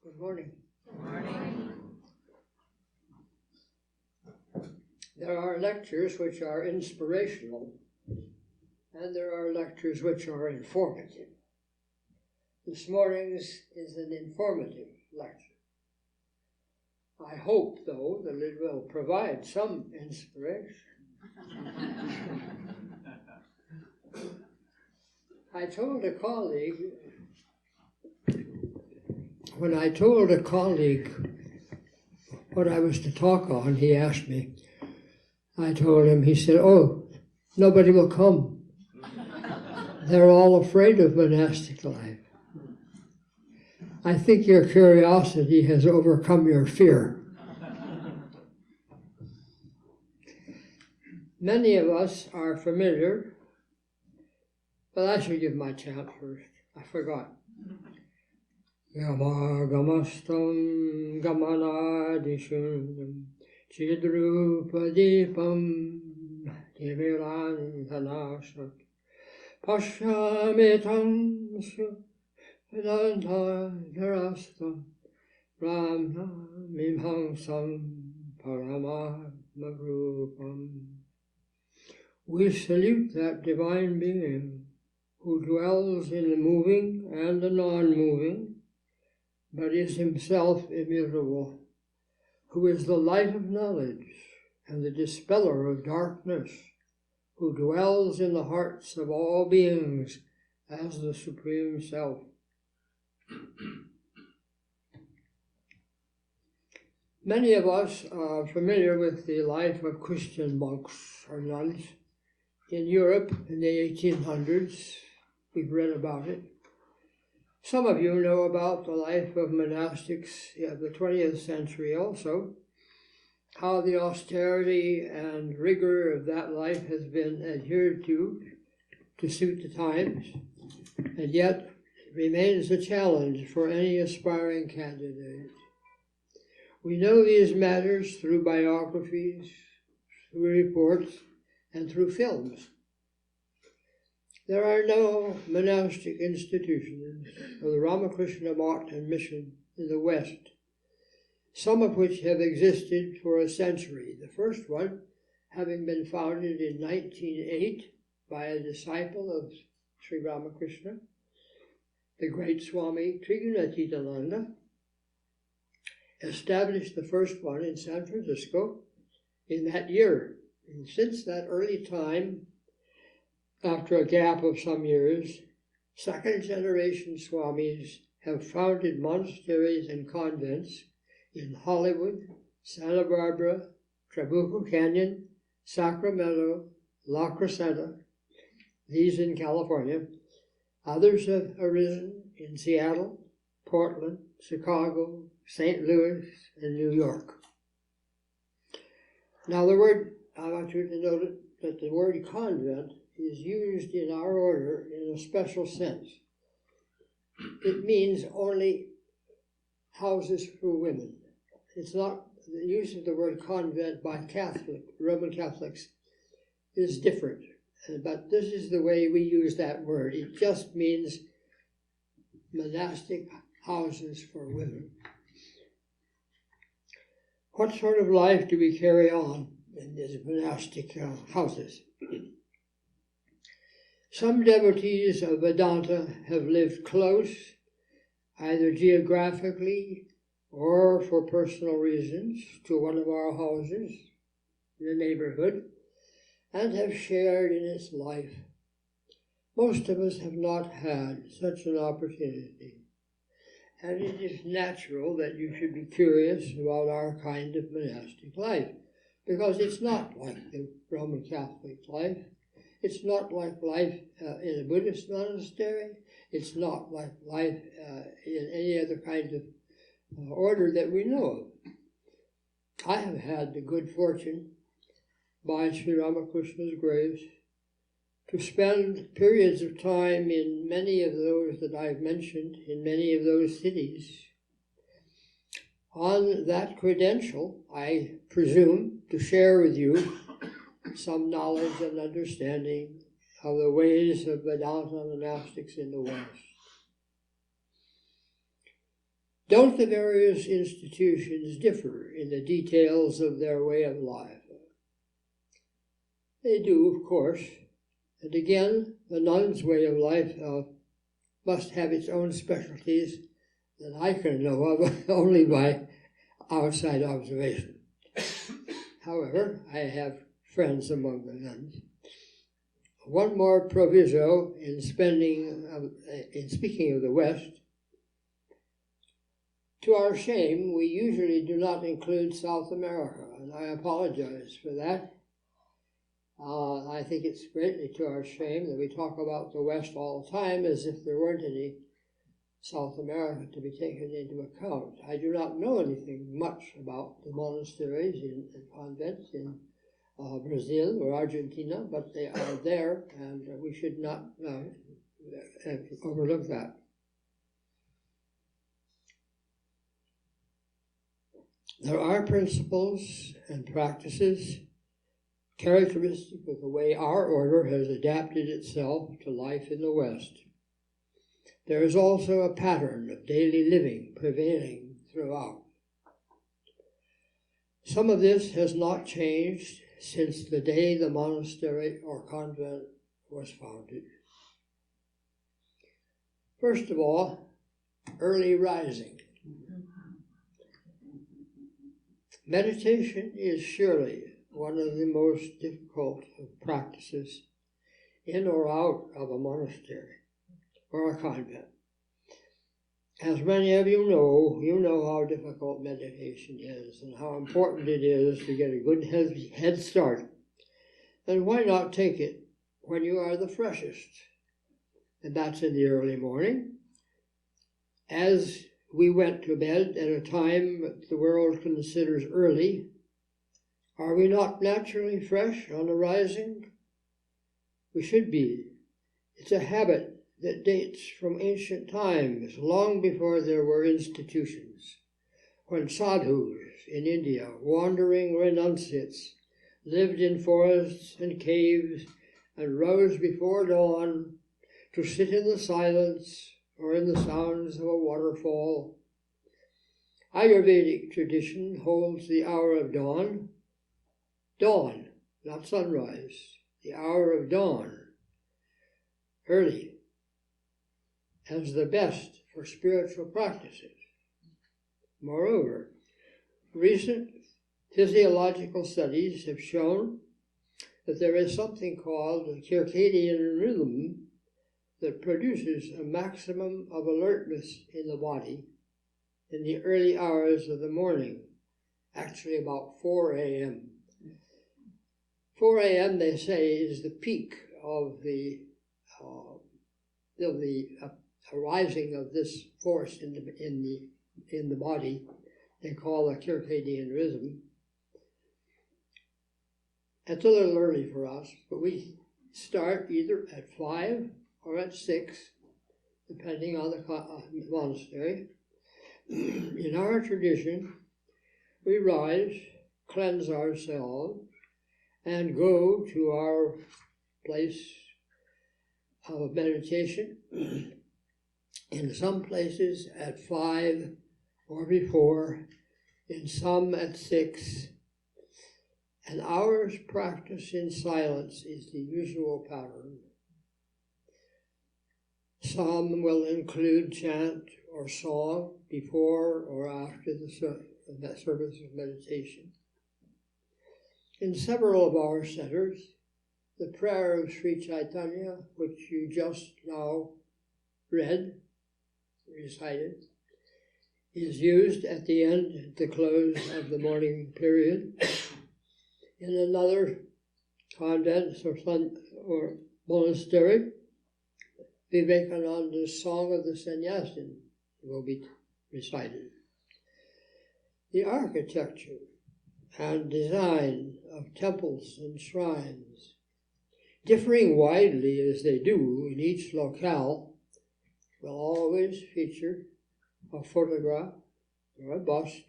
Good morning. Good morning. There are lectures which are inspirational, and there are lectures which are informative. This morning's is an informative lecture. I hope, though, that it will provide some inspiration. I told a colleague, when I told a colleague what I was to talk on, he asked me. I told him, he said, "Oh, nobody will come. They're all afraid of monastic life." I think your curiosity has overcome your fear. Many of us are familiar, but I should give my chant first. I forgot. Gama gamastam gamanadishundam chidrupadipam tivirantanasat pashyamitam vedanta dharastam brahma mimhangsam paramatmarupam. We salute that divine being who dwells in the moving and the non-moving, but is himself immutable, who is the light of knowledge and the dispeller of darkness, who dwells in the hearts of all beings as the Supreme Self. Many of us are familiar with the life of Christian monks or nuns in Europe in the 1800s. We've read about it. Some of you know about the life of monastics of the 20th century also, how the austerity and rigor of that life has been adhered to suit the times, and yet remains a challenge for any aspiring candidate. We know these matters through biographies, through reports, and through films. There are no monastic institutions of the Ramakrishna Math and Mission in the West, some of which have existed for a century. The first one having been founded in 1908 by a disciple of Sri Ramakrishna, the great Swami Yogeshananda, established the first one in San Francisco in that year. And since that early time, after a gap of some years, second-generation Swamis have founded monasteries and convents in Hollywood, Santa Barbara, Trabuco Canyon, Sacramento, La Crescenta, these in California. Others have arisen in Seattle, Portland, Chicago, St. Louis, and New York. Now I want you to note that the word convent is used in our order in a special sense. It means only houses for women. It's not, the use of the word convent by Roman Catholics is different. But this is the way we use that word. It just means monastic houses for women. What sort of life do we carry on in these monastic houses? Some devotees of Vedanta have lived close, either geographically or for personal reasons, to one of our houses in the neighborhood, and have shared in its life. Most of us have not had such an opportunity, and it is natural that you should be curious about our kind of monastic life, because it's not like the Roman Catholic life. It's not like life in a Buddhist monastery. It's not like life in any other kind of order that we know of. I have had the good fortune, by Sri Ramakrishna's grace, to spend periods of time in many of those that I've mentioned, in many of those cities. On that credential, I presume to share with you some knowledge and understanding of the ways of Vedanta monastics in the West. Don't the various institutions differ in the details of their way of life? They do, of course. And again, the nun's way of life must have its own specialties that I can know of only by outside observation. However, I have friends among the nuns. One more proviso in speaking of the West. To our shame, we usually do not include South America, and I apologize for that. I think it's greatly to our shame that we talk about the West all the time as if there weren't any South America to be taken into account. I do not know anything much about the monasteries and convents in Brazil or Argentina, but they are there, and we should not overlook that. There are principles and practices characteristic of the way our order has adapted itself to life in the West. There is also a pattern of daily living prevailing throughout. Some of this has not changed since the day the monastery or convent was founded. First of all, early rising. Meditation is surely one of the most difficult of practices in or out of a monastery or a convent. As many of you know how difficult meditation is and how important it is to get a good head start. And why not take it when you are the freshest? And that's in the early morning. As we went to bed at a time that the world considers early, are we not naturally fresh on the rising? We should be. It's a habit that dates from ancient times, long before there were institutions, when sadhus in India, wandering renunciates, lived in forests and caves and rose before dawn to sit in the silence or in the sounds of a waterfall. Ayurvedic tradition holds the hour of dawn, not sunrise, the hour of dawn, early, as the best for spiritual practices. Moreover, recent physiological studies have shown that there is something called a Circadian Rhythm that produces a maximum of alertness in the body in the early hours of the morning, actually about 4 a.m. 4 a.m., they say, is the peak of the arising of this force in the body. They call a Circadian Rhythm. It's a little early for us, but we start either at 5 or at 6, depending on the monastery. In our tradition, we rise, cleanse ourselves, and go to our place of meditation, in some places at 5 or before, in some at 6. An hour's practice in silence is the usual pattern. Some will include chant or song before or after the service of meditation. In several of our centers, the prayer of Sri Chaitanya, which you just now recited, is used at the end, at the close of the morning period. In another convent or monastery, Vivekananda's Song of the Sannyasin will be recited. The architecture and design of temples and shrines, differing widely as they do in each locale, will always feature a photograph or a bust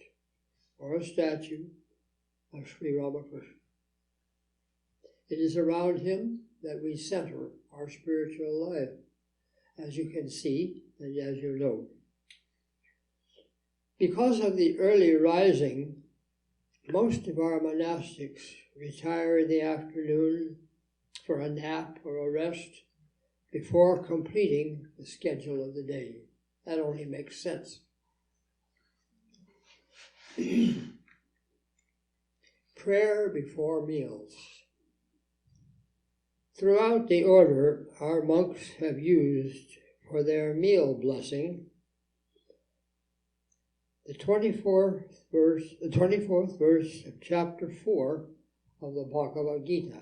or a statue of Sri Ramakrishna. It is around him that we center our spiritual life, as you can see and as you know. Because of the early rising, most of our monastics retire in the afternoon for a nap or a rest before completing the schedule of the day. That only makes sense. Prayer before meals. Throughout the order, our monks have used for their meal blessing the 24th verse of chapter 4 of the Bhagavad Gita.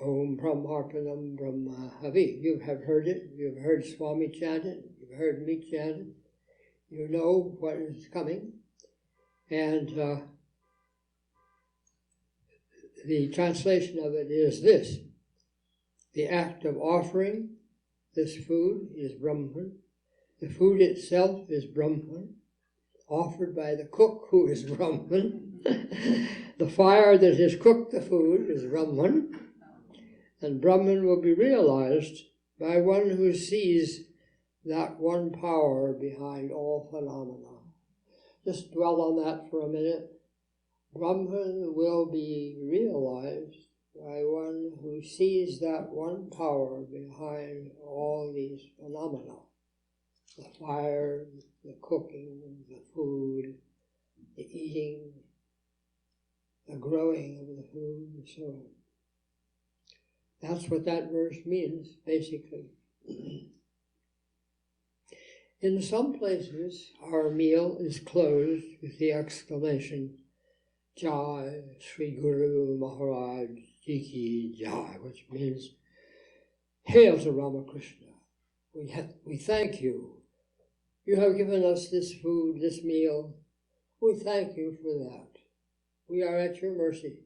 Om Brahmarpanam Brahma Havi. You have heard it. You've heard Swami chant it. You've heard me chant it. You know what is coming. And the translation of it is this: the act of offering this food is Brahman. The food itself is Brahman, offered by the cook who is Brahman. The fire that has cooked the food is Brahman. And Brahman will be realized by one who sees that one power behind all phenomena. Just dwell on that for a minute. Brahman will be realized by one who sees that one power behind all these phenomena. The fire, the cooking, the food, the eating, the growing of the food, and so on. That's what that verse means, basically. In some places, our meal is closed with the exclamation, Jai Sri Guru Maharaj Ji Ki Jai, which means, Hail to Ramakrishna. We thank you. You have given us this food, this meal. We thank you for that. We are at your mercy,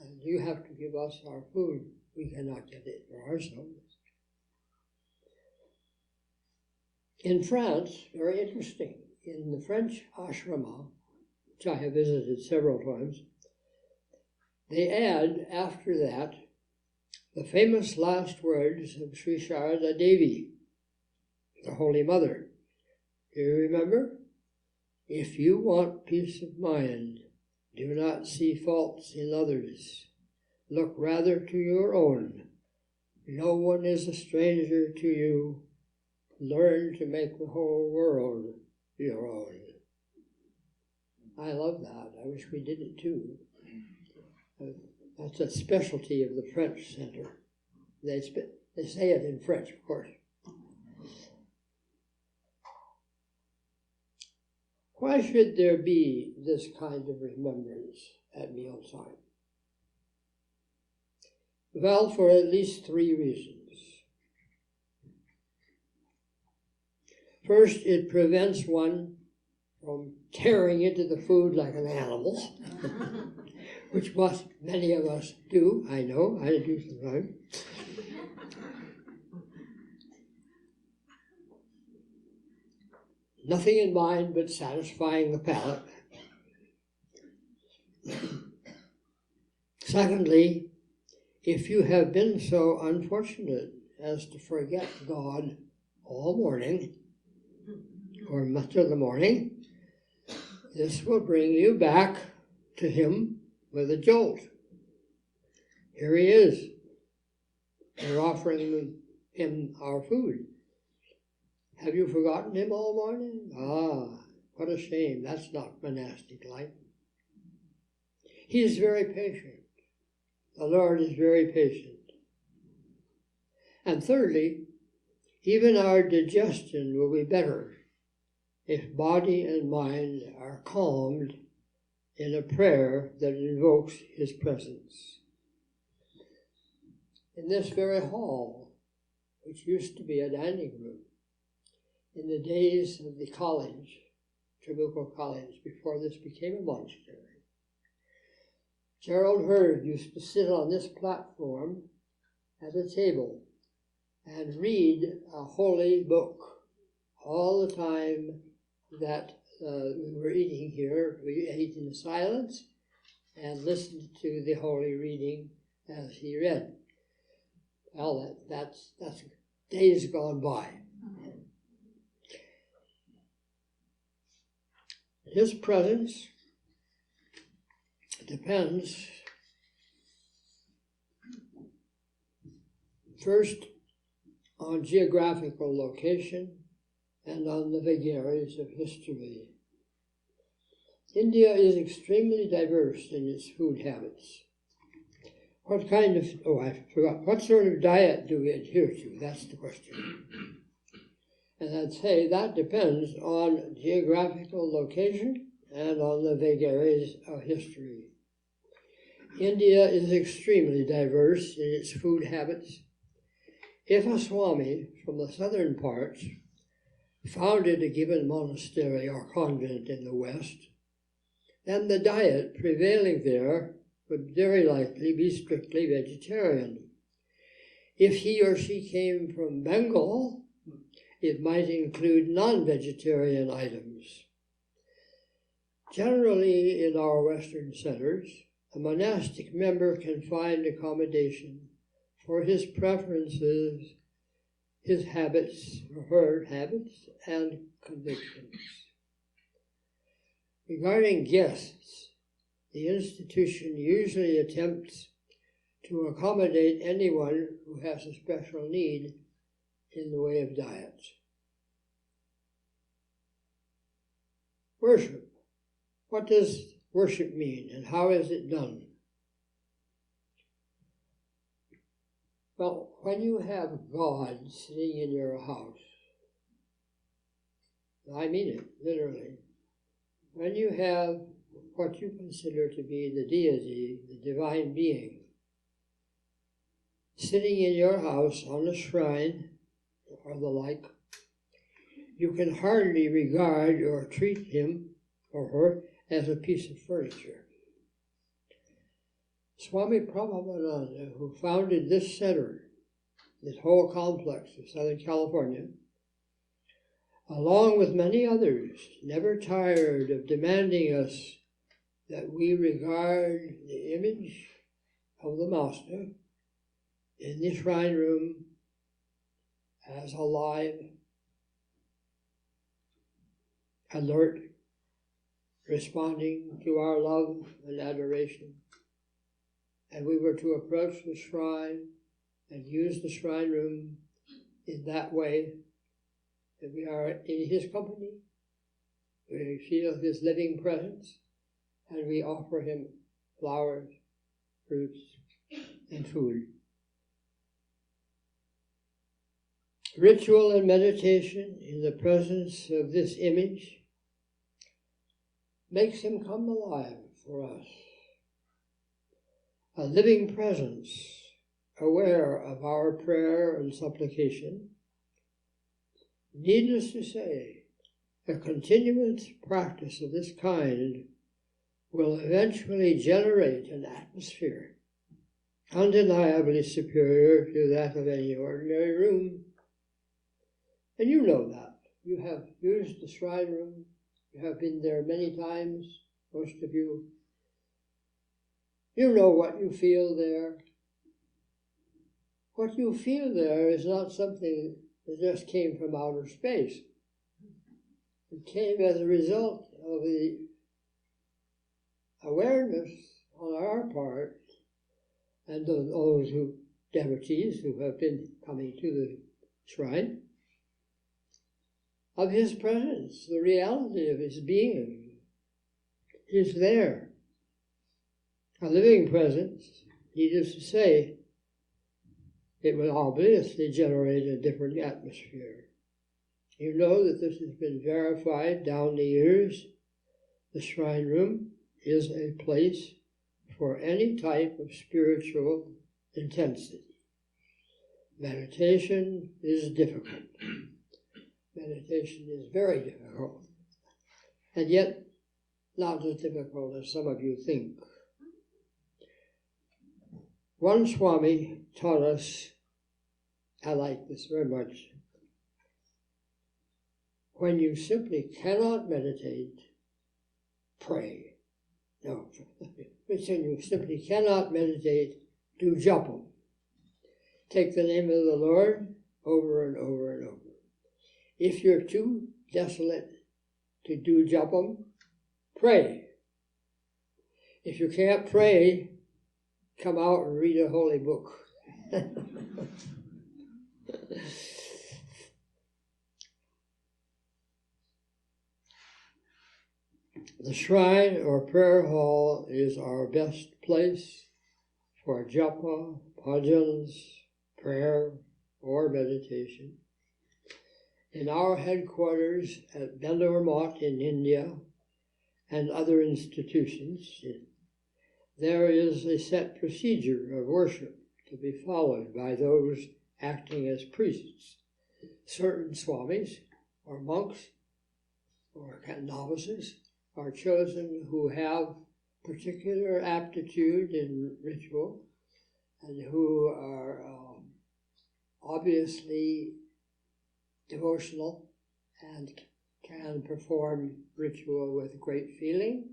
and you have to give us our food. We cannot get it for ourselves. In France, very interesting, in the French ashrama, which I have visited several times, they add after that the famous last words of Sri Sharada Devi, the Holy Mother. Do you remember? If you want peace of mind, do not see faults in others. Look rather to your own. No one is a stranger to you. Learn to make the whole world your own. I love that. I wish we did it too. That's a specialty of the French Center. They say it in French, of course. Why should there be this kind of remembrance at mealtime? Well, for at least 3 reasons. First, it prevents one from tearing into the food like an animal, which many of us do. I know, I do sometimes. Nothing in mind but satisfying the palate. Secondly, if you have been so unfortunate as to forget God all morning, or much of the morning, this will bring you back to Him with a jolt. Here He is. We're offering Him our food. Have you forgotten Him all morning? Ah, what a shame. That's not monastic life. He is very patient. The Lord is very patient. And thirdly, even our digestion will be better if body and mind are calmed in a prayer that invokes His presence. In this very hall, which used to be a dining room, in the days of the college, Trabuco College, before this became a monastery, Gerald Hurd used to sit on this platform at a table and read a holy book all the time that we were eating here. We ate in silence and listened to the holy reading as he read. Well, that's days gone by. his presence depends first on geographical location and on the vagaries of history. India is extremely diverse in its food habits. What kind of, I forgot, what sort of diet do we adhere to? That's the question. And I'd say that depends on geographical location and on the vagaries of history. India is extremely diverse in its food habits. If a Swami from the southern parts founded a given monastery or convent in the West, then the diet prevailing there would very likely be strictly vegetarian. If he or she came from Bengal, it might include non-vegetarian items. Generally, in our Western centers, a monastic member can find accommodation for his preferences, his habits, or her habits, and convictions. Regarding guests, the institution usually attempts to accommodate anyone who has a special need in the way of diet. Worship. What does worship mean, and how is it done? Well, when you have God sitting in your house, I mean it, literally, when you have what you consider to be the deity, the divine being, sitting in your house on a shrine or the like, you can hardly regard or treat him or her as a piece of furniture. Swami Prabhavananda, who founded this center, this whole complex of Southern California, along with many others, never tired of demanding us that we regard the image of the Master in the shrine room as alive, alert, responding to our love and adoration. And we were to approach the shrine and use the shrine room in that way, that we are in his company, we feel his living presence, and we offer him flowers, fruits, and food. Ritual and meditation in the presence of this image makes him come alive for us. A living presence, aware of our prayer and supplication. Needless to say, a continuous practice of this kind will eventually generate an atmosphere undeniably superior to that of any ordinary room. And you know that. You have used the shrine room. You have been there many times, most of you. You know what you feel there. What you feel there is not something that just came from outer space. It came as a result of the awareness on our part and of those devotees who have been coming to the shrine, of his presence, the reality of his being is there. A living presence, needless to say, it will obviously generate a different atmosphere. You know that this has been verified down the years. The shrine room is a place for any type of spiritual intensity. Meditation is difficult. Meditation is very difficult, and yet not as difficult as some of you think. One Swami taught us, I like this very much, when you simply cannot meditate, pray. No, when you simply cannot meditate, do japam. Take the name of the Lord over and over and over. If you're too desolate to do japam, pray. If you can't pray, come out and read a holy book. The shrine or prayer hall is our best place for japa, bhajans, prayer, or meditation. In our headquarters at Bangalore Mott in India and other institutions, there is a set procedure of worship to be followed by those acting as priests. Certain swamis or monks or novices are chosen who have particular aptitude in ritual and who are obviously devotional and can perform ritual with great feeling.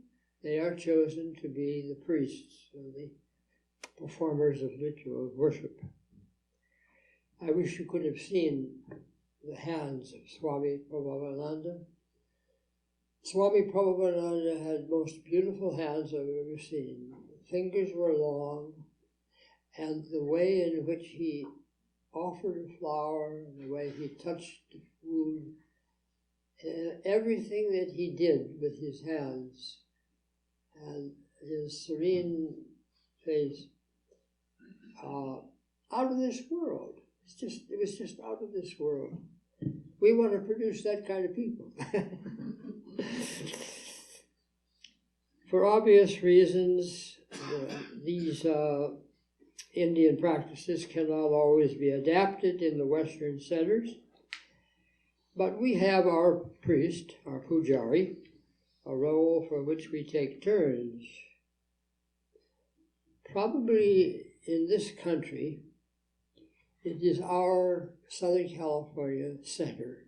They are chosen to be the priests or the performers of ritual worship. I wish you could have seen the hands of Swami Prabhavananda. Swami Prabhavananda had most beautiful hands I've ever seen. The fingers were long, and the way in which he offered a flower, and the way he touched the food, everything that he did with his hands, and his serene face, out of this world. It was just out of this world. We want to produce that kind of people. For obvious reasons, these Indian practices cannot always be adapted in the Western centers, but we have our priest, our pujari, a role for which we take turns. Probably in this country, it is our Southern California center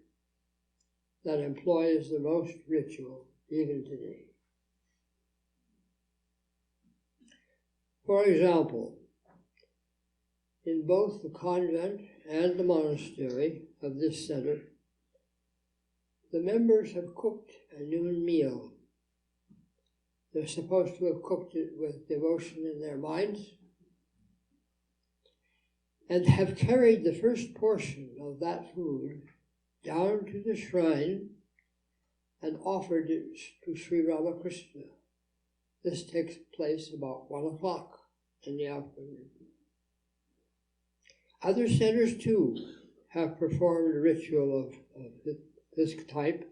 that employs the most ritual even today. For example, in both the convent and the monastery of this center, the members have cooked a noon meal. They're supposed to have cooked it with devotion in their minds and have carried the first portion of that food down to the shrine and offered it to Sri Ramakrishna. This takes place about 1 o'clock in the afternoon. Other centers, too, have performed a ritual of this type.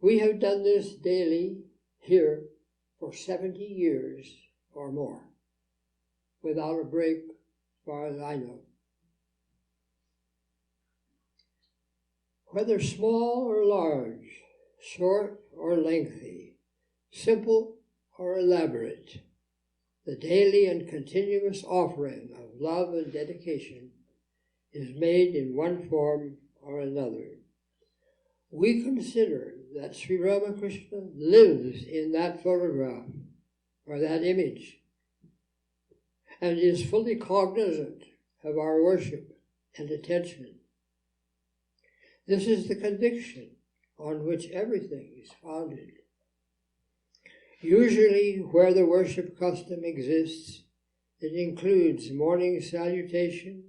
We have done this daily here for 70 years or more, without a break, as far as I know. Whether small or large, short or lengthy, simple or elaborate, the daily and continuous offering of love and dedication is made in one form or another. We consider that Sri Ramakrishna lives in that photograph or that image and is fully cognizant of our worship and attention. This is the conviction on which everything is founded. Usually, where the worship custom exists, it includes morning salutation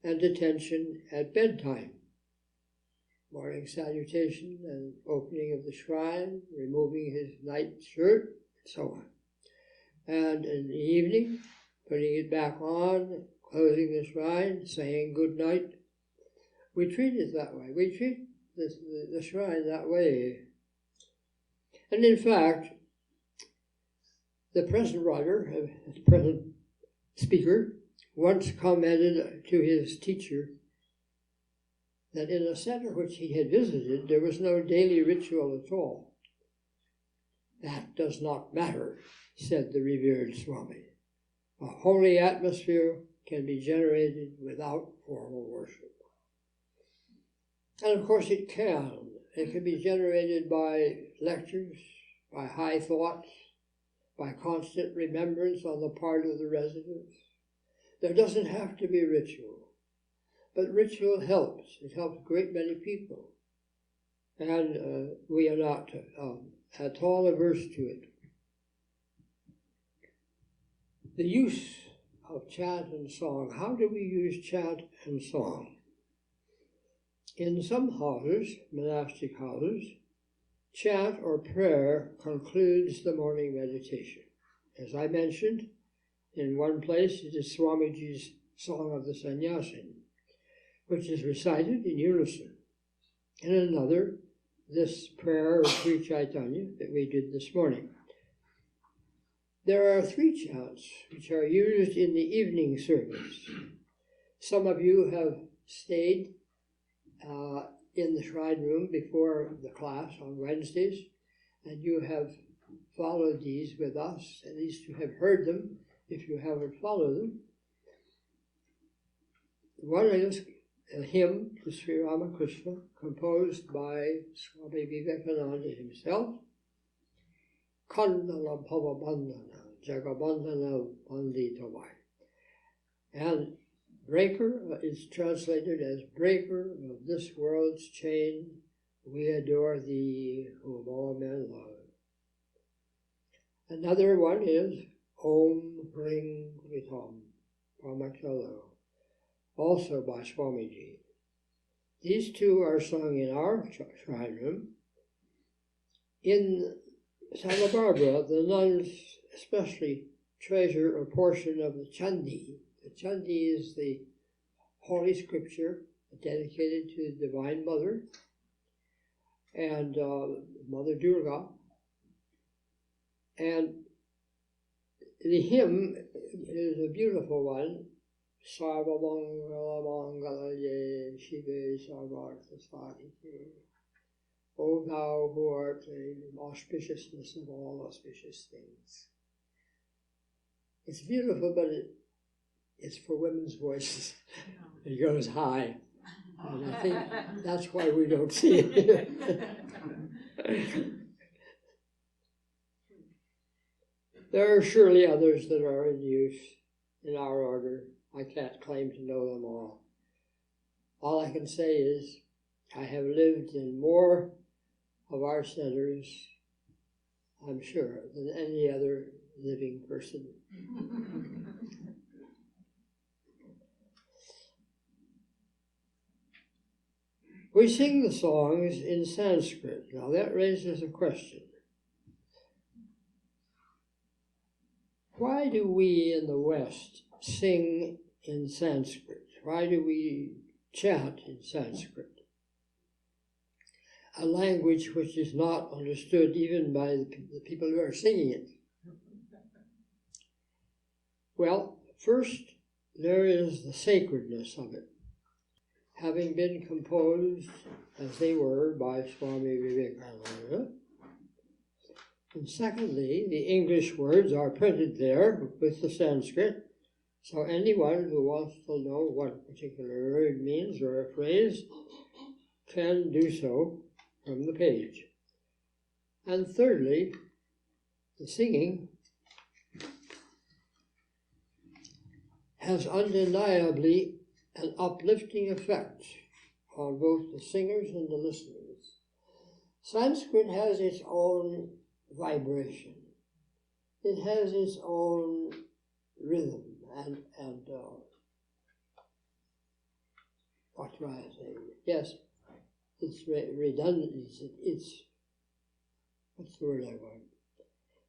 and attention at bedtime. Morning salutation and opening of the shrine, removing his night shirt, and so on. And in the evening, putting it back on, closing the shrine, saying good night. We treat it that way. We treat the shrine that way. And in fact, the present writer, the present speaker, once commented to his teacher that in a center which he had visited, there was no daily ritual at all. That does not matter, said the revered Swami. A holy atmosphere can be generated without formal worship. And of course it can. It can be generated by lectures, by high thoughts, by constant remembrance on the part of the residents. There doesn't have to be ritual, but ritual helps. It helps a great many people. And we are not at all averse to it. The use of chant and song. How do we use chant and song? In some houses, monastic houses, chant or prayer concludes the morning meditation. As I mentioned, in one place it is Swamiji's Song of the Sannyasin, which is recited in unison. In another, this prayer of Sri Chaitanya that we did this morning. There are 3 chants which are used in the evening service. Some of you have stayed in the shrine room before the class on Wednesdays, and you have followed these with us. At least you have heard them if you haven't followed them. One is a hymn to Sri Ramakrishna, composed by Swami Yogeshananda himself. Kandala Bhavabandhana, Jagabandhana Banditavai. And breaker is translated as breaker of this world's chain, we adore thee, whom all men love. Another one is Om Hring Ritam, Brahmachala, also by Swamiji. These 2 are sung in our shrine room. In Santa Barbara, the nuns especially treasure a portion of the Chandi. The Chandi is the Holy Scripture dedicated to the Divine Mother and Mother Durga. And the hymn is a beautiful one. Sarva Mangala Mangalaye Shive Sarvartha Sadhike. O thou who art the auspiciousness of all auspicious things. It's beautiful, but it's for women's voices. It goes high. And I think that's why we don't see it. There are surely others that are in use in our order. I can't claim to know them all. All I can say is I have lived in more of our centers, I'm sure, than any other living person. We sing the songs in Sanskrit. Now that raises a question. Why do we in the West sing in Sanskrit? Why do we chant in Sanskrit? A language which is not understood even by the people who are singing it. Well, first, there is the sacredness of it, having been composed, as they were, by Swami Vivekananda. And secondly, the English words are printed there with the Sanskrit, so anyone who wants to know what a particular word means or a phrase can do so from the page. And thirdly, the singing has undeniably an uplifting effect on both the singers and the listeners. Sanskrit has its own vibration. It has its own rhythm and what do I say? Yes, it's redundant. It's what's the word I want?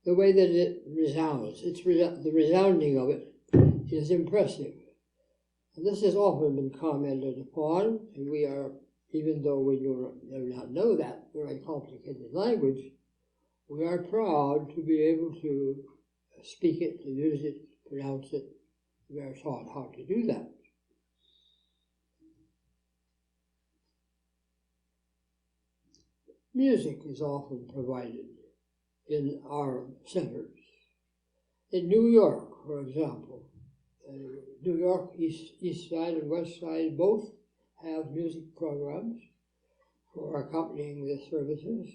The way that it resounds. The resounding of it is impressive. And this has often been commented upon, and we are, even though we do not know that very complicated language, we are proud to be able to speak it, to use it, pronounce it. We are taught how to do that. Music is often provided in our centers. In New York, for example, New York, East Side and West Side both have music programs for accompanying the services.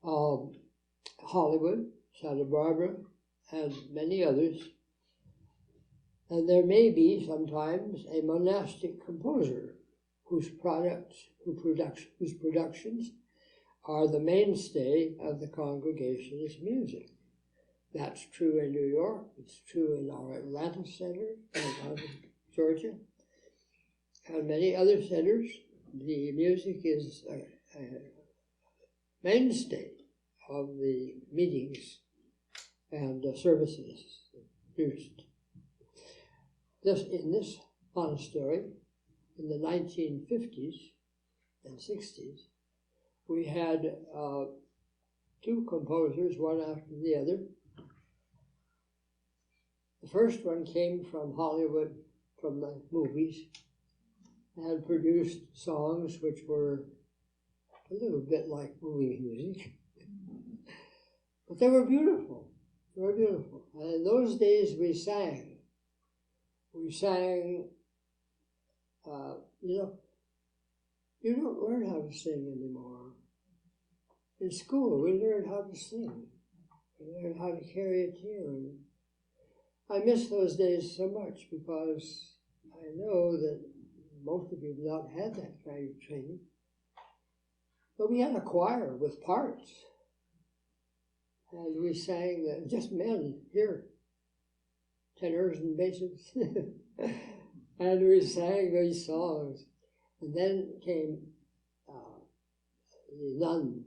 Hollywood, Santa Barbara, and many others. And there may be sometimes a monastic composer whose productions are the mainstay of the congregation's music. That's true in New York, it's true in our Atlanta Center, in Georgia, and many other centers. The music is a mainstay of the meetings and services used. In this monastery, in the 1950s and 60s, we had two composers, one after the other. The first one came from Hollywood, from the movies, and produced songs which were a little bit like movie music. But they were beautiful. They were beautiful. And in those days we sang. We sang, you don't learn how to sing anymore. In school, we learned how to sing. We learned how to carry a tune. I miss those days so much because I know that most of you have not had that kind of training. But we had a choir with parts. And we sang, just men here, tenors and basses. And we sang these songs. And then came the nun.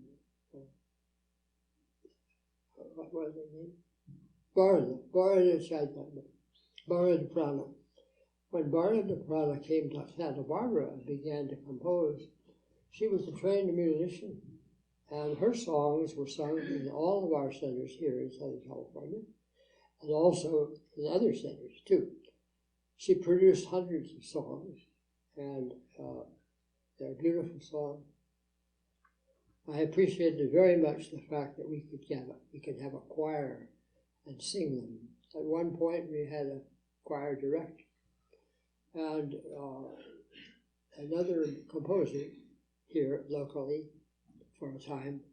What was her name? Bharata Chaitanya. Bharata Prana. When Bharata Prana came to Santa Barbara and began to compose, she was a trained musician, and her songs were sung in all of our centers here in Southern California, and also in other centers too. She produced hundreds of songs, and they're beautiful songs. I appreciated very much the fact that we could have a choir and sing them. At one point we had a choir director and another composer here locally for a time.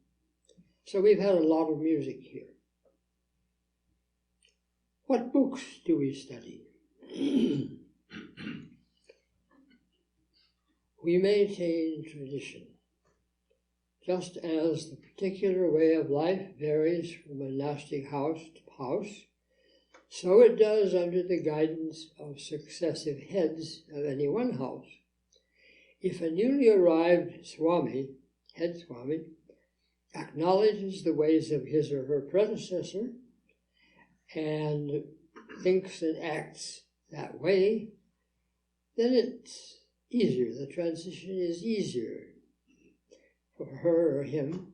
So we've had a lot of music here. What books do we study? We maintain tradition. Just as the particular way of life varies from monastic house to house, so it does under the guidance of successive heads of any one house. If a newly arrived Swami, head Swami, acknowledges the ways of his or her predecessor and thinks and acts that way, then it's easier. The transition is easier for her or him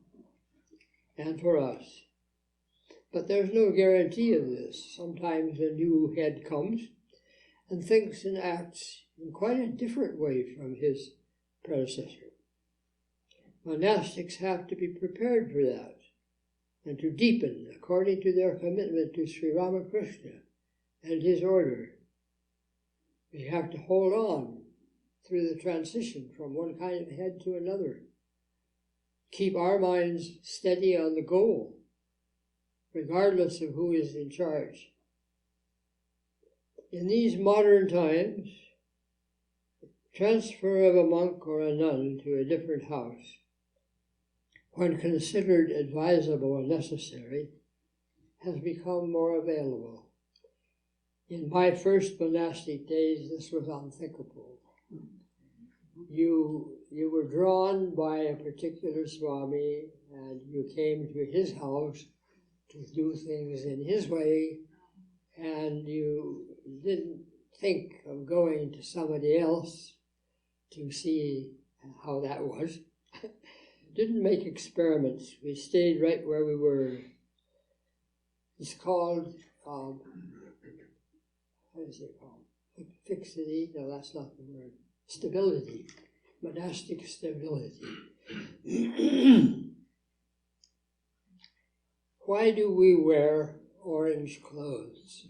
and for us. But there's no guarantee of this. Sometimes a new head comes and thinks and acts in quite a different way from his predecessor. Monastics have to be prepared for that and to deepen according to their commitment to Sri Ramakrishna and his order. We have to hold on through the transition from one kind of head to another. Keep our minds steady on the goal, regardless of who is in charge. In these modern times, transfer of a monk or a nun to a different house, when considered advisable and necessary, has become more available. In my first monastic days, this was unthinkable. You were drawn by a particular Swami, and you came to his house to do things in his way, and you didn't think of going to somebody else to see how that was. Didn't make experiments. We stayed right where we were. It's called, what is it called? Fixity? No, that's not the word. Stability. Monastic stability. Why do we wear orange clothes?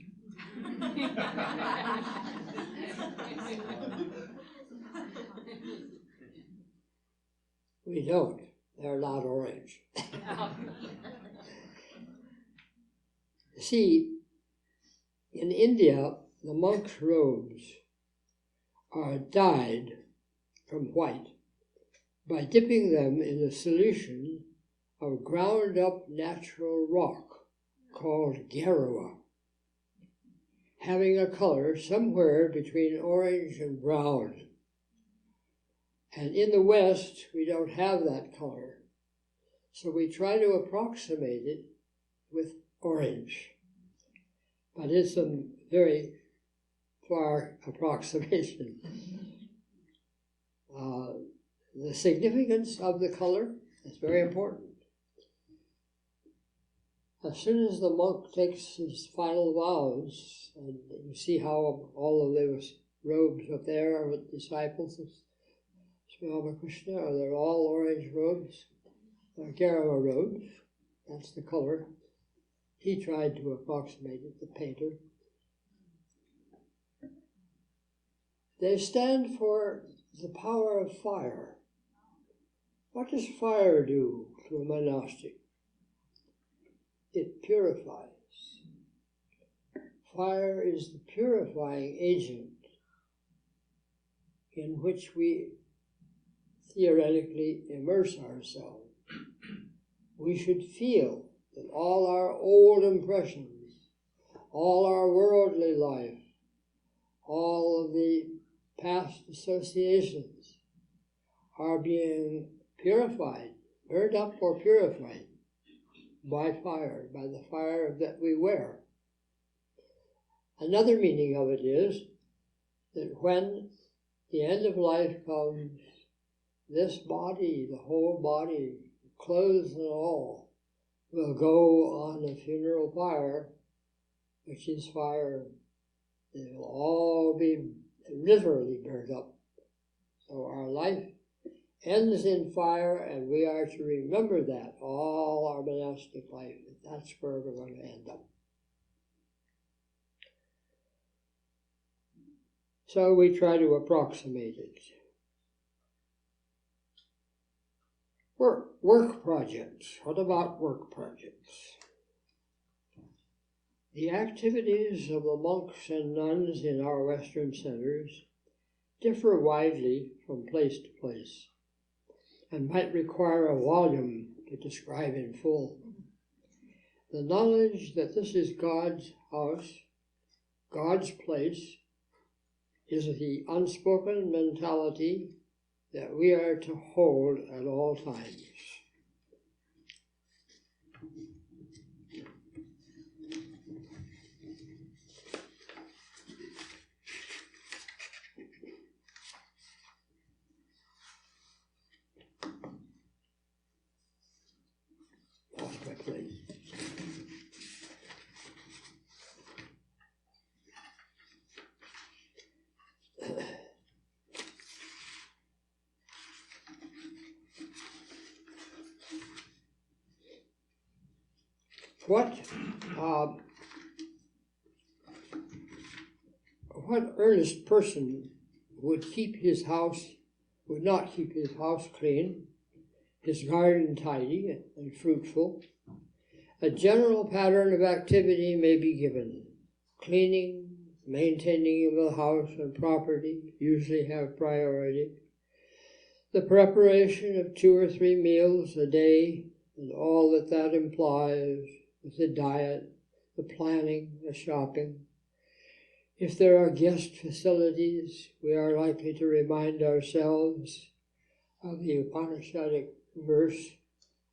We don't. They're not orange. See, in India, the monks' robes are dyed from white by dipping them in a solution of ground up natural rock called Garua, having a color somewhere between orange and brown. And in the West, we don't have that color. So we try to approximate it with orange. But it's a very far approximation. The significance of the color is very important. As soon as the monk takes his final vows, and you see how all of those robes up there are with disciples of Sri Ramakrishna, they're all orange robes, they're Garawa robes, that's the color. He tried to approximate it, the painter. They stand for the power of fire. What does fire do to a monastic? It purifies. Fire is the purifying agent in which we theoretically immerse ourselves. We should feel that all our old impressions, all our worldly life, all of the past associations are being purified, burned up or purified by fire, by the fire that we wear. Another meaning of it is that when the end of life comes, this body, the whole body, clothes and all, will go on a funeral pyre, which is fire. They will all be literally burned up. So our life ends in fire, and we are to remember that all our monastic life. That's where we're going to end up. So we try to approximate it. Work projects. What about work projects? The activities of the monks and nuns in our Western centers differ widely from place to place and might require a volume to describe in full. The knowledge that this is God's house, God's place, is the unspoken mentality that we are to hold at all times. Lost my place. What earnest person would not keep his house clean, his garden tidy and fruitful? A general pattern of activity may be given. Cleaning, maintaining of the house and property usually have priority. The preparation of 2 or 3 meals a day and all that implies, with the diet, the planning, the shopping. If there are guest facilities, we are likely to remind ourselves of the Upanishadic verse,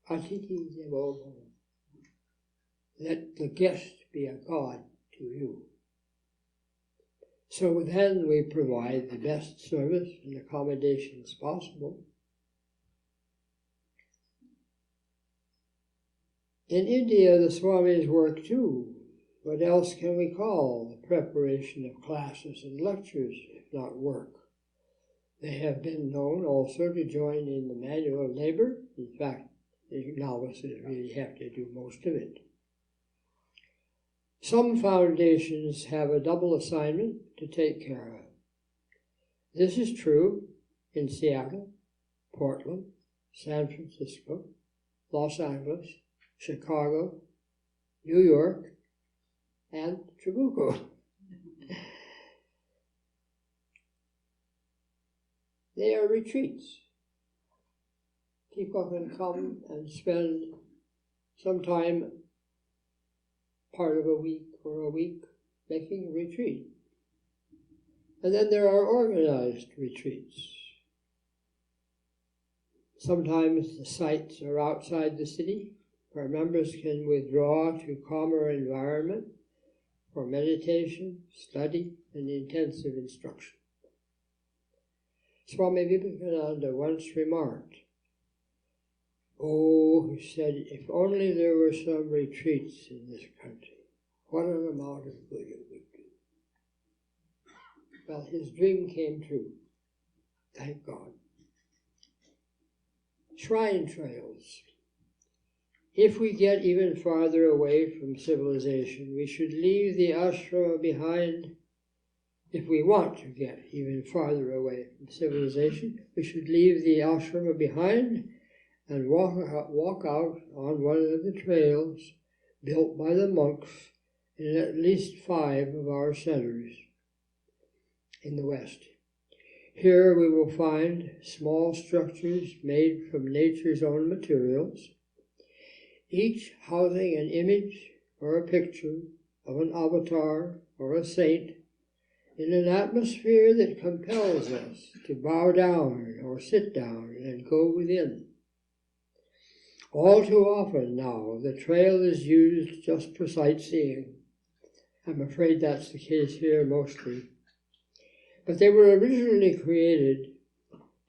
Atiti Devo Bhava. Let the guest be a god to you. So then we provide the best service and accommodations possible. In India, the Swamis work too. What else can we call the preparation of classes and lectures, if not work? They have been known also to join in the manual labor. In fact, the novices really have to do most of it. Some foundations have a double assignment to take care of. This is true in Seattle, Portland, San Francisco, Los Angeles, Chicago, New York, and Trabuco. They are retreats. people can come and spend some time, part of a week or a week, making a retreat. And then there are organized retreats. Sometimes the sites are outside the city, where members can withdraw to calmer environment for meditation, study, and intensive instruction. Swami Vivekananda once remarked, "Oh," he said, "if only there were some retreats in this country, what an amount of good it would do." Well, his dream came true. Thank God. Shrine trails. If we get even farther away from civilization, we should leave the ashrama behind. If we want to get even farther away from civilization, we should leave the ashrama behind and walk out on one of the trails built by the monks in at least 5 of our centers in the West. Here we will find small structures made from nature's own materials, each housing an image or a picture of an avatar or a saint in an atmosphere that compels us to bow down or sit down and go within. All too often now, the trail is used just for sightseeing. I'm afraid that's the case here mostly. But they were originally created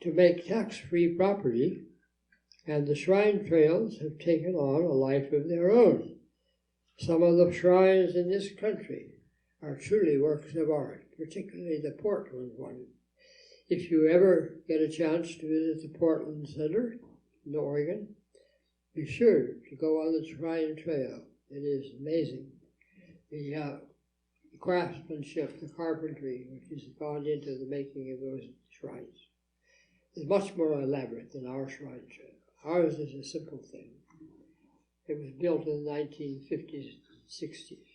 to make tax-free property, and the shrine trails have taken on a life of their own. Some of the shrines in this country are truly works of art, particularly the Portland one. If you ever get a chance to visit the Portland Center in Oregon, be sure to go on the shrine trail. It is amazing. The craftsmanship, the carpentry, which has gone into the making of those shrines, is much more elaborate than our shrine trail. Ours is a simple thing. It was built in the 1950s, 60s.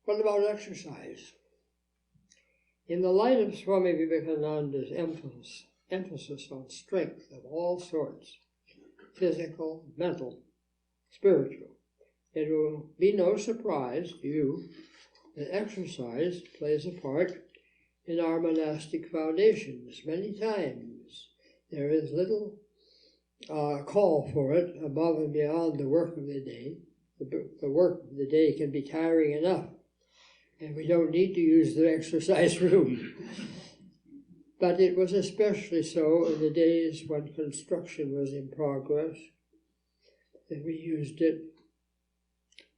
What about exercise? In the light of Swami Vivekananda's emphasis on strength of all sorts, physical, mental, spiritual, it will be no surprise to you that exercise plays a part in our monastic foundations many times. There is little call for it above and beyond the work of the day. The work of the day can be tiring enough, and we don't need to use the exercise room. But it was especially so in the days when construction was in progress that we used it.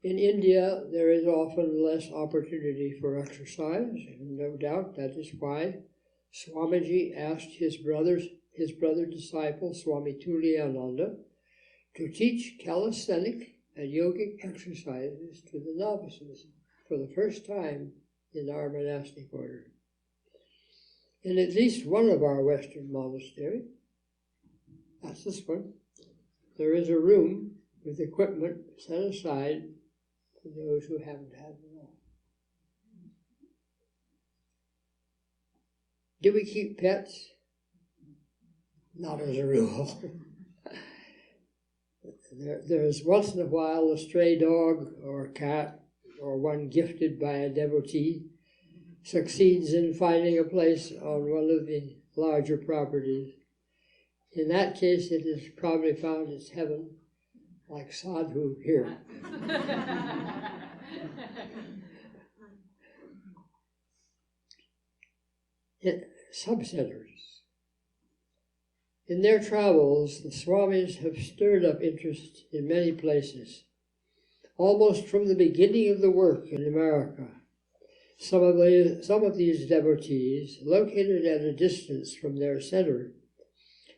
In India, there is often less opportunity for exercise, and no doubt that is why Swamiji asked his brother disciple, Swami Tuliyananda, to teach calisthenic and yogic exercises to the novices for the first time in our monastic order. In at least one of our Western monasteries, that's this one, there is a room with equipment set aside for those who haven't had it all. Do we keep pets? Not as a rule. There's once in a while a stray dog or a cat or one gifted by a devotee succeeds in finding a place on one of the larger properties. In that case, it has probably found its heaven, like sadhu here. Sub-centers. In their travels, the Swamis have stirred up interest in many places, almost from the beginning of the work in America. Some of these devotees, located at a distance from their center,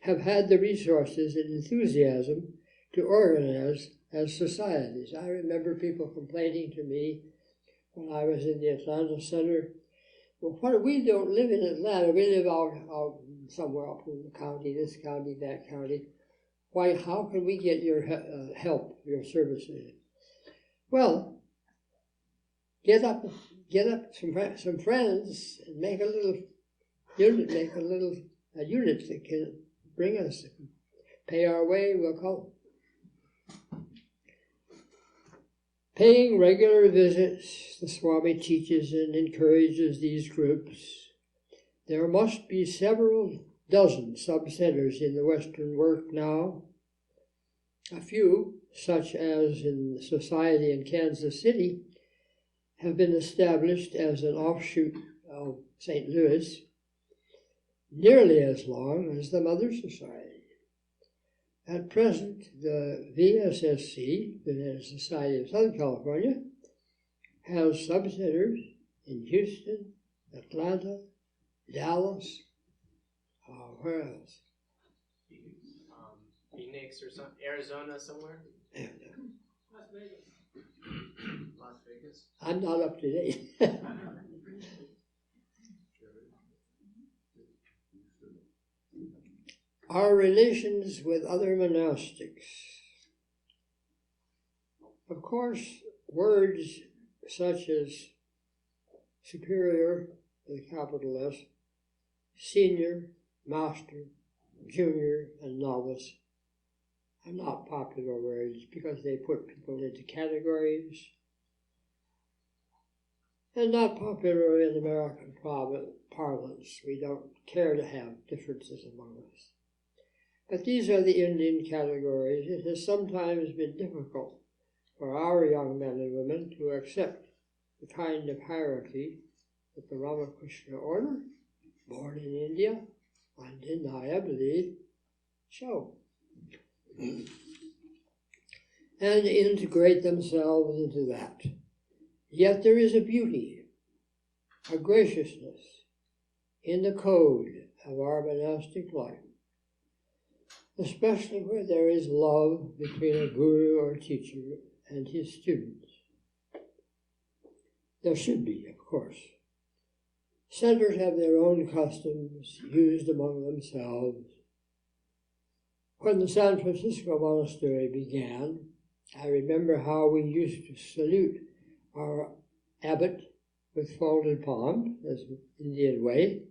have had the resources and enthusiasm to organize as societies. I remember people complaining to me when I was in the Atlanta Center, well, we don't live in Atlanta, we live out somewhere up in the county, this county, that county. Why, how can we get your help, your services? Well, get up some friends and make a little unit, a unit that can bring us. Pay our way, we'll come. Paying regular visits, the Swami teaches and encourages these groups. There must be several dozen sub-centers in the Western work now. A few, such as in the Society in Kansas City, have been established as an offshoot of St. Louis, nearly as long as the Mother Society. At present, the VSSC, the Vienna Society of Southern California, has sub-centers in Houston, Atlanta, Dallas, where else? Phoenix or some Arizona somewhere? Las Vegas. Las Vegas? I'm not up to date. Our relations with other monastics. Of course, words such as superior, with a capital S, senior, master, junior, and novice are not popular words because they put people into categories, and not popular in American parlance. We don't care to have differences among us. But these are the Indian categories. It has sometimes been difficult for our young men and women to accept the kind of hierarchy that the Ramakrishna order, born in India, undeniably show, and integrate themselves into that. Yet there is a beauty, a graciousness in the code of our monastic life, especially where there is love between a guru or teacher and his students. There should be, of course. Centers have their own customs used among themselves. When the San Francisco Monastery began, I remember how we used to salute our abbot with folded palms, as the Indian way.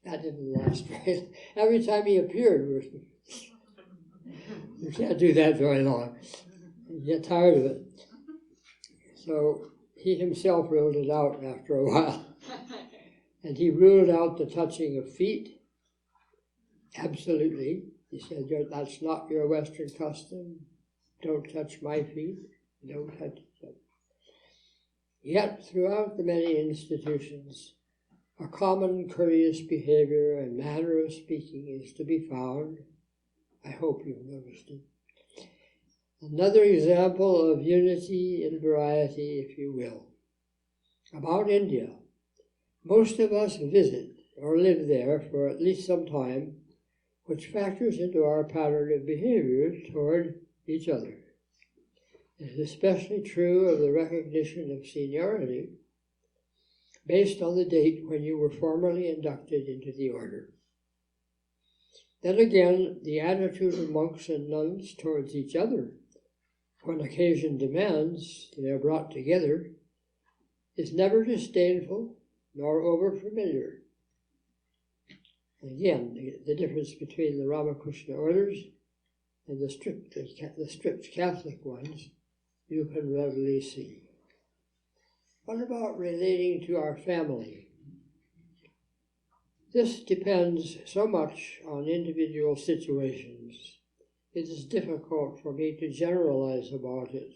That didn't last very long. Every time he appeared, you can't do that very long. You get tired of it. So he himself ruled it out after a while. And he ruled out the touching of feet. Absolutely. He said, that's not your Western custom. Don't touch my feet. Don't touch them. Yet, throughout the many institutions, a common courteous behavior and manner of speaking is to be found. I hope you've noticed it. Another example of unity in variety, if you will. About India, most of us visit or live there for at least some time, which factors into our pattern of behavior toward each other. It is especially true of the recognition of seniority based on the date when you were formally inducted into the order. Then again, the attitude of monks and nuns towards each other, when occasion demands they are brought together, is never disdainful nor over-familiar. Again, the difference between the Ramakrishna orders and the strict Catholic ones, you can readily see. What about relating to our family? This depends so much on individual situations. It is difficult for me to generalize about it.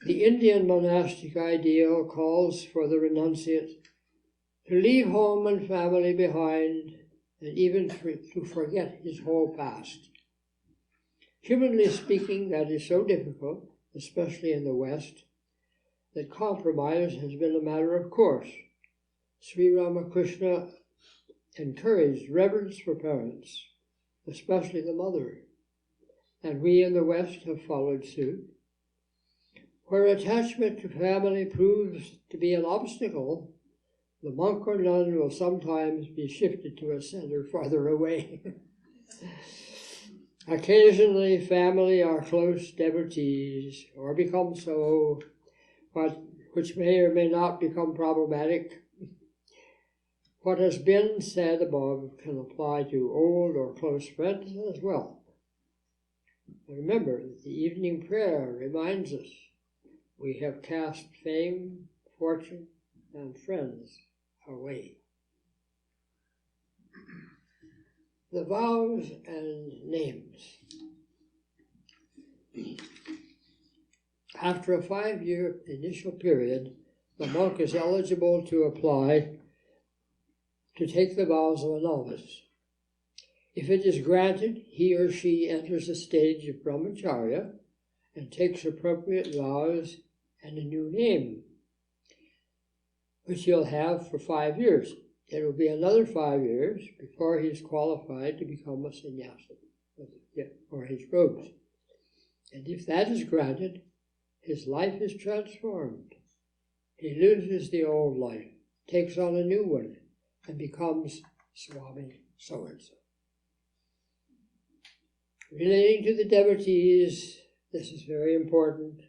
The Indian monastic ideal calls for the renunciate to leave home and family behind and even to forget his whole past. Humanly speaking, that is so difficult, especially in the West, that compromise has been a matter of course. Sri Ramakrishna encouraged reverence for parents, especially the mother, and we in the West have followed suit. Where attachment to family proves to be an obstacle, the monk or nun will sometimes be shifted to a center farther away. Occasionally, family are close devotees, or become so, which may or may not become problematic. What has been said above can apply to old or close friends as well. Remember that the evening prayer reminds us we have cast fame, fortune, and friends away. The vows and names. After a 5-year initial period, the monk is eligible to apply to take the vows of a novice. If it is granted, he or she enters a stage of brahmacharya and takes appropriate vows and a new name, which he'll have for 5 years. It will be another 5 years before he is qualified to become a sannyasi or his robes. And if that is granted, his life is transformed. He loses the old life, takes on a new one, and becomes Swami so-and-so. Relating to the devotees, this is very important.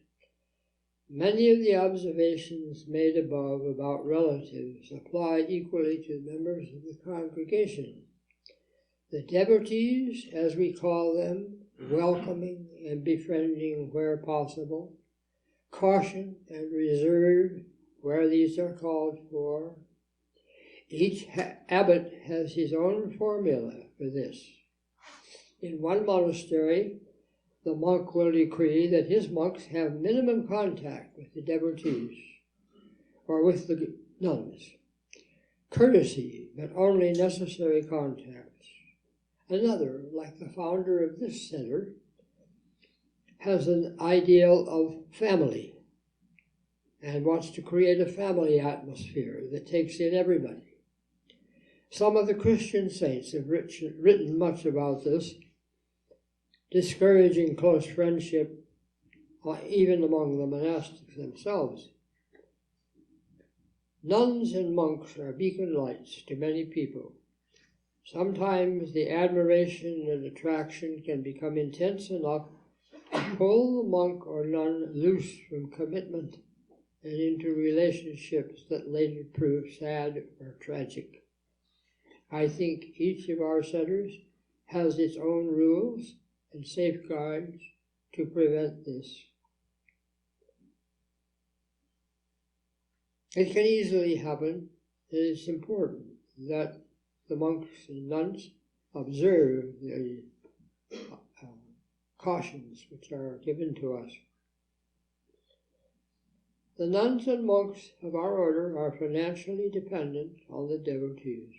Many of the observations made above about relatives apply equally to members of the congregation. The devotees, as we call them, welcoming and befriending where possible, caution and reserve where these are called for. Each abbot has his own formula for this. In one monastery, the monk will decree that his monks have minimum contact with the devotees or with the nuns. Courtesy, but only necessary contacts. Another, like the founder of this center, has an ideal of family and wants to create a family atmosphere that takes in everybody. Some of the Christian saints have written much about this, discouraging close friendship even among the monastics themselves. Nuns and monks are beacon lights to many people. Sometimes the admiration and attraction can become intense enough to pull the monk or nun loose from commitment and into relationships that later prove sad or tragic. I think each of our centers has its own rules and safeguards to prevent this. It can easily happen, and it's important that the monks and nuns observe the cautions which are given to us. The nuns and monks of our order are financially dependent on the devotees.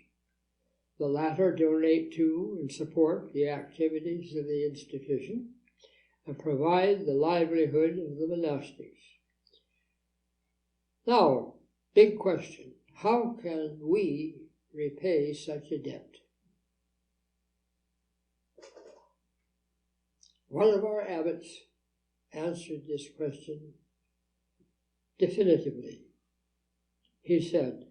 The latter donate to and support the activities of the institution and provide the livelihood of the monastics. Now, big question, how can we repay such a debt? One of our abbots answered this question definitively. He said,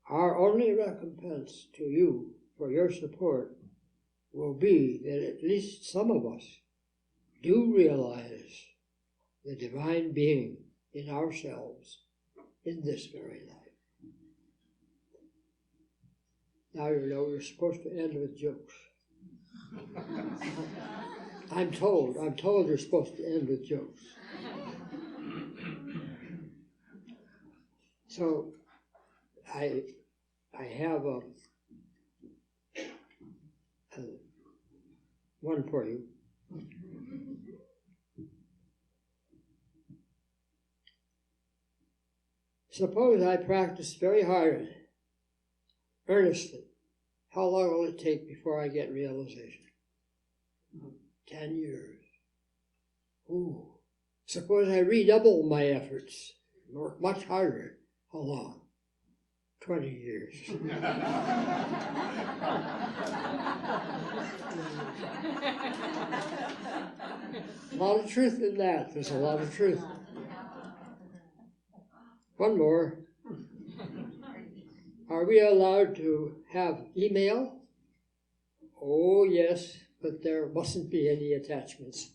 "Our only recompense to you for your support will be that at least some of us do realize the divine being in ourselves in this very life." Now you know you're supposed to end with jokes. I'm told you're supposed to end with jokes. So I have one for you. Suppose I practice very hard, earnestly. How long will it take before I get realization? 10 years. Ooh. Suppose I redouble my efforts, work much harder. How long? 20 years. A lot of truth in that. There's a lot of truth. One more. Are we allowed to have email? Oh, yes, but there mustn't be any attachments.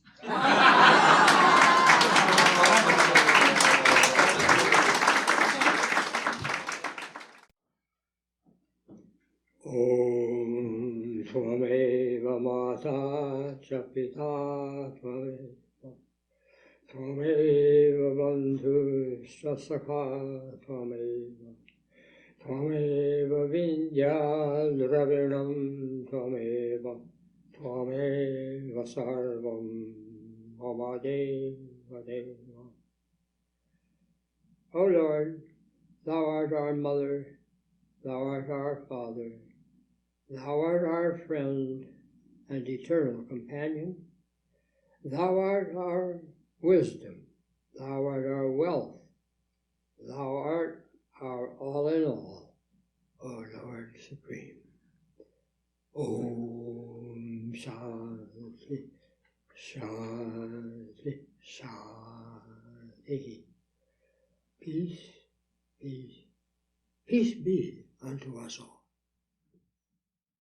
Tvameva mata cha pita Tvameva bandhu cha sakha Tvameva vindya dravinam Tvameva sarvam mama deva deva. O Lord, Thou art our mother, Thou art our father, Thou art our friend and eternal companion. Thou art our wisdom, Thou art our wealth, Thou art our all in all, O Lord Supreme. Om Shanti, Shanti, Shanti. Peace, peace, peace be unto us all.